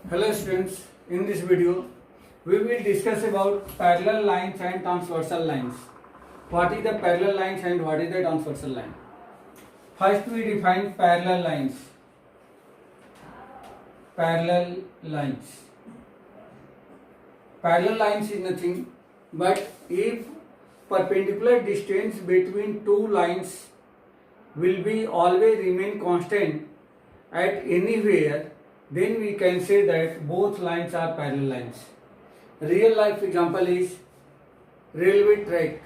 Hello students, in this video we will discuss about parallel lines and transversal lines. What is the parallel lines and what is the transversal line? First we define parallel lines. Parallel lines. Parallel lines is nothing but if perpendicular distance between two lines will be always remain constant at anywhere, then we can say that both lines are parallel lines. Real life example is railway track.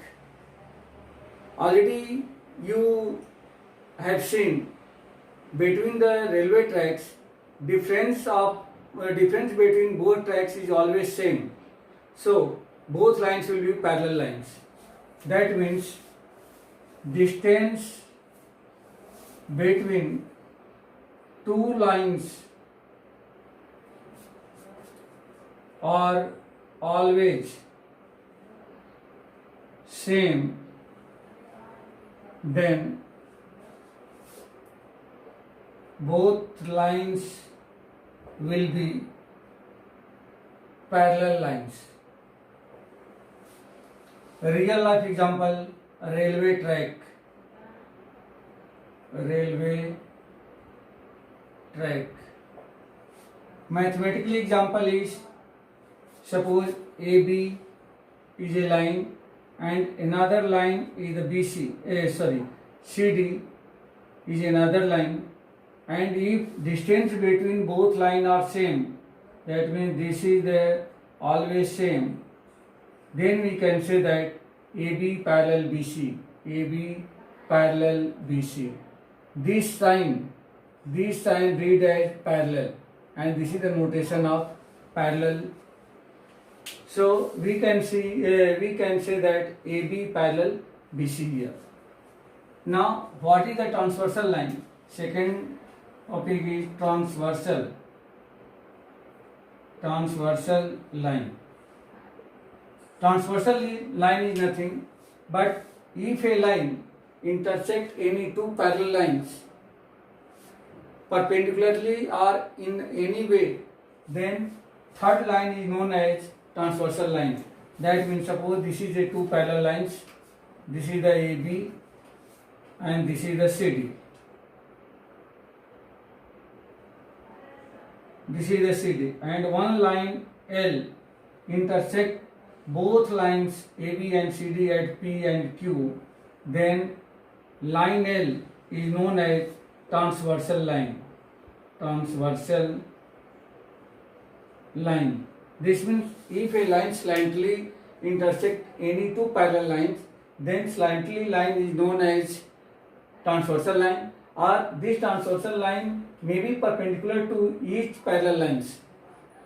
Already you have seen between the railway tracks difference between both tracks is always same. So both lines will be parallel lines. That means distance between two lines are always same, then both lines will be parallel lines. Real life example, railway track. Railway track. Mathematically example is, suppose AB is a line and another line is the CD is another line, and if distance between both lines are same, that means this is the always same, then we can say that AB parallel BC. AB parallel BC. This sign read as parallel, and this is the notation of parallel. So we can say that AB parallel BC here. Now what is the transversal line? Second topic is transversal line. Transversal line is nothing but if a line intersect any two parallel lines perpendicularly or in any way, then third line is known as transversal line. That means suppose this is the two parallel lines, this is the AB and this is the CD. This is the CD, and one line L intersect both lines AB and CD at P and Q, then line L is known as transversal line. Transversal line. This means if a line slightly intersect any two parallel lines, then slightly line is known as transversal line, or this transversal line may be perpendicular to each parallel lines.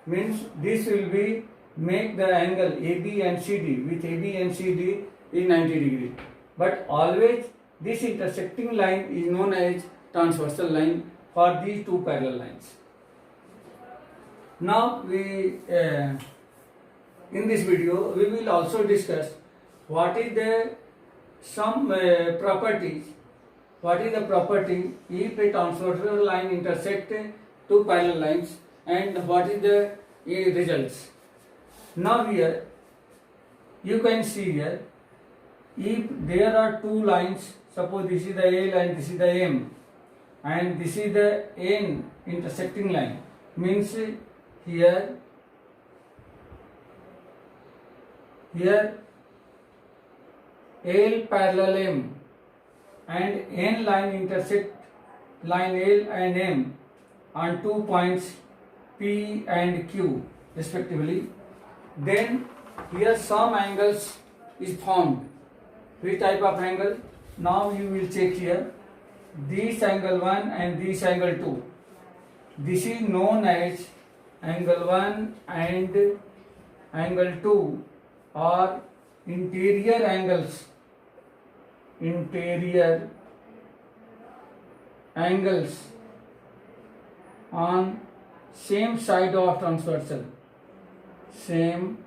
Means this will be make the angle AB and CD with AB and CD is 90 degree. But always this intersecting line is known as transversal line for these two parallel lines. Now we in this video we will also discuss what is the some properties. What is the property if a transversal line intersect two parallel lines, and what is the results. Now here you can see here, if there are two lines, suppose this is the L and this is the M, and this is the N intersecting line, means here L parallel M and N line intersect line L and M on 2 points P and Q respectively, then here some angles is formed. Which type of angle? Now you will check here, this angle 1 and this angle 2. This is known as angle 1 and angle 2 are interior angles. Interior angles on same side of transversal. Same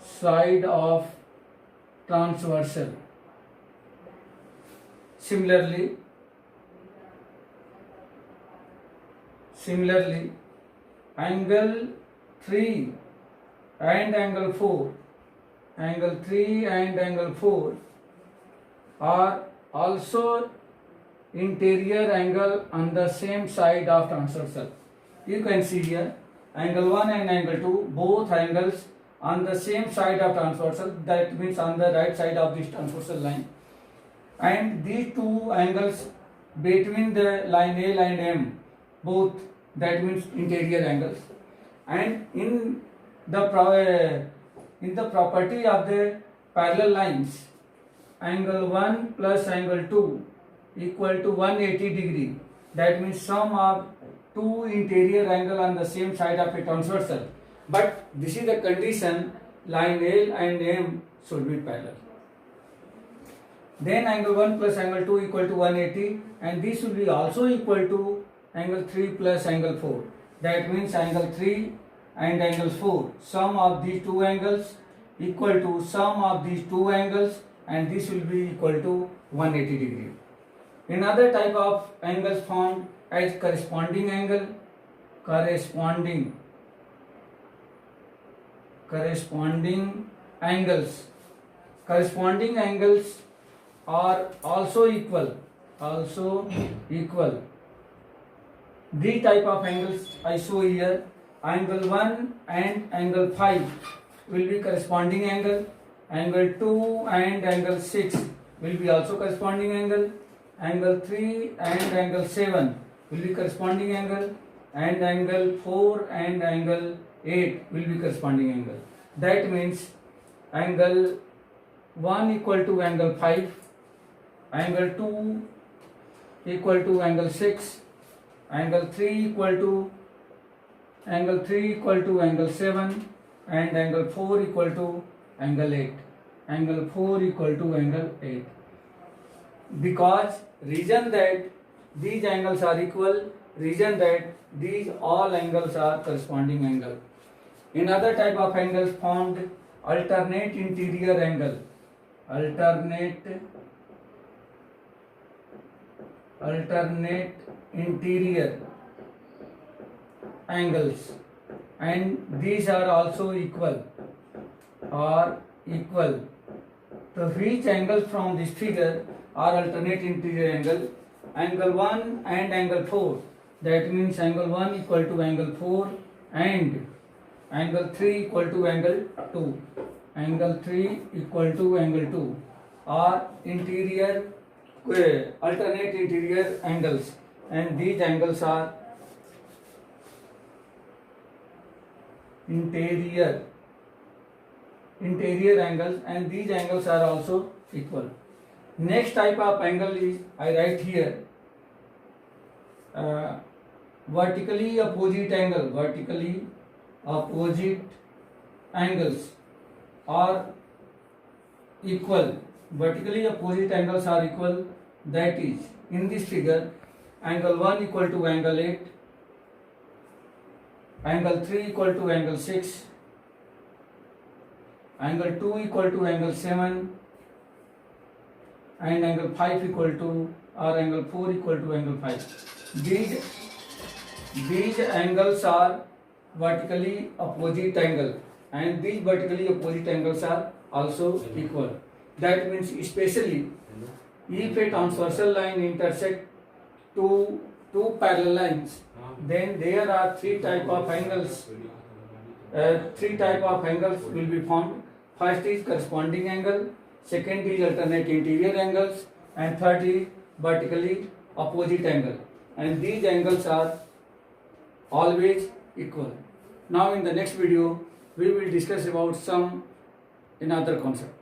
side of transversal. Similarly, angle 3 and angle 4, angle 3 and angle 4 are also interior angle on the same side of transversal. You can see here angle 1 and angle 2, both angles on the same side of transversal, that means on the right side of this transversal line, and these two angles between the line L and M, both, that means interior angles. And in the property of the parallel lines, angle 1 plus angle 2 equal to 180 degree, that means sum of two interior angle on the same side of a transversal. But this is the condition, line L and M should be parallel. Then angle 1 plus angle 2 equal to 180, and this will be also equal to angle 3 plus angle 4. That means angle 3 and angle 4, sum of these two angles equal to sum of these two angles, and this will be equal to 180 degree. Another type of angles formed as corresponding angle, corresponding angles. Corresponding angles are also equal. The type of angles I show here, angle 1 and angle 5 will be corresponding angle, angle 2 and angle 6 will be also corresponding angle, angle 3 and angle 7 will be corresponding angle, and angle 4 and angle 8 will be corresponding angle. That means angle 1 equal to angle 5, angle 2 equal to angle 6, angle 3 equal to angle 7, and angle 4 equal to angle 8. Angle 4 equal to angle 8. Because reason that these angles are equal, reason that these all angles are corresponding angle. Another type of angles formed alternate interior angle. Alternate interior angles, and these are also equal. So which angle from this figure are alternate interior angle? Angle 1 and angle 4, that means angle 1 equal to angle 4 and angle 3 equal to angle 2. Angle 3 equal to angle 2 are alternate interior angles, and these angles are interior angles, and these angles are also equal. Next type of angle is, I write here, vertically opposite angle. Vertically opposite angles are equal. Vertically opposite angles are equal, that is, in this figure, angle 1 equal to angle 8, angle 3 equal to angle 6, angle 2 equal to angle 7, and angle 5 equal to, or angle 4 equal to angle 5. These angles are vertically opposite angle, and these vertically opposite angles are also equal. That means especially if a transversal line intersect two parallel lines, then there are three type of angles. Three type of angles will be formed. First is corresponding angle, second is alternate interior angles, and third is vertically opposite angle. And these angles are always equal. Now in the next video we will discuss about some another concept.